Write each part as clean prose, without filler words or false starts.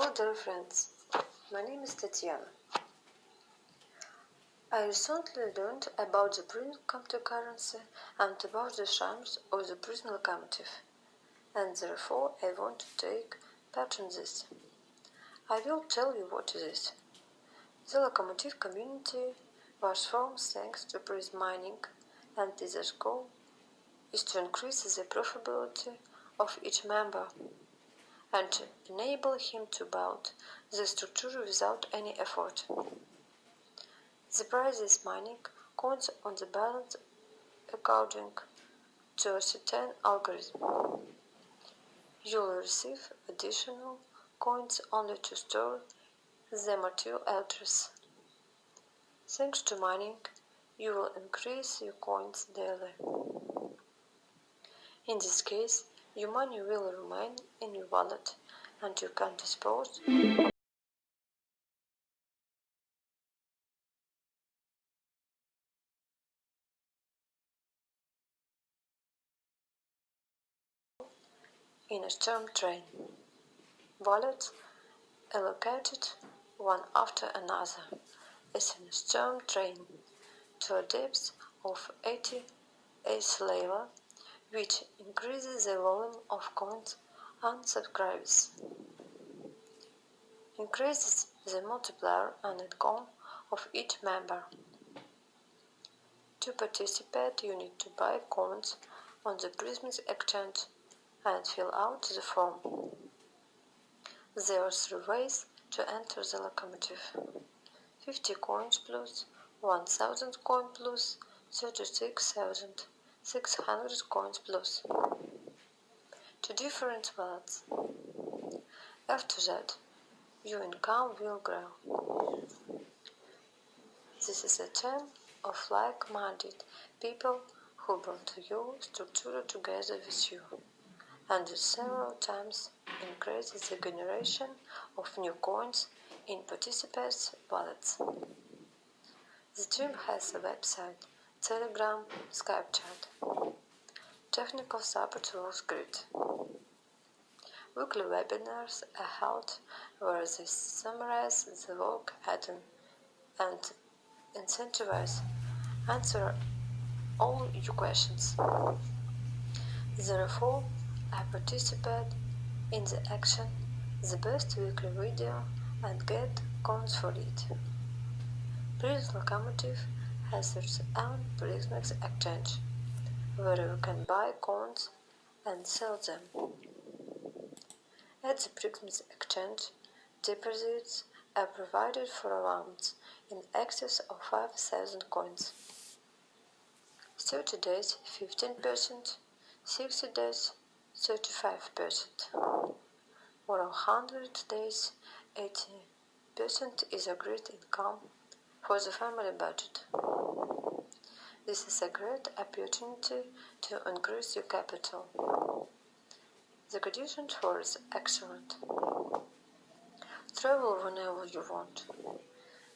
Hello dear friends, my name is Tatiana. I recently learned about the Prizm cryptocurrency and about the charms of the Prizm Locomotive, and therefore I want to take part in this. I will tell you what it is. The Locomotive community was formed thanks to Prizm mining, and its goal is to increase the profitability of each member and to enable him to build the structure without any effort. The price is mining coins on the balance according to a certain algorithm. You will receive additional coins only to store them at your address. Thanks to mining, you will increase your coins daily. In this case, your money will remain in your wallet and you can dispose in a storm train. Wallets allocated one after another as in a storm train to a depth of 88 level, which increases the volume of coins and subscribers, increases the multiplier and income of each member. To participate, you need to buy coins on the Prizm exchange and fill out the form. There are 3 ways to enter the Locomotive: 50 coins plus, 1000 coins plus, 36,600 coins plus. 2 different wallets. After that, your income will grow. This is a team of like-minded people who build your structure together with you, and several times increase the generation of new coins in participants' wallets. The team has a website, Telegram, Skype chat. Technical support was great. Weekly webinars are held where they summarize the work done and incentivize answer all your questions. Therefore, I participate in the action, the best weekly video, and get coins for it. Prizm Locomotive has its own Prizm exchange, where you can buy coins and sell them. At the Prizm exchange, deposits are provided for amounts in excess of 5,000 coins. 30 days 15%, 60 days 35%, or 100 days 80% is a great income for the family budget. This is a great opportunity to increase your capital. The conditions for it are excellent. Travel whenever you want.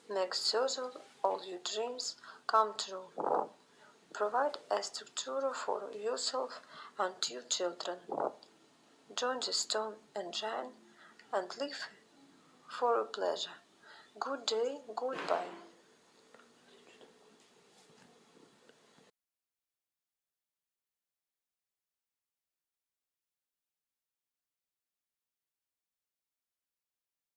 Make certain all your dreams come true. Provide a structure for yourself and your children. Join the storm engine and live for a pleasure. Good day, goodbye.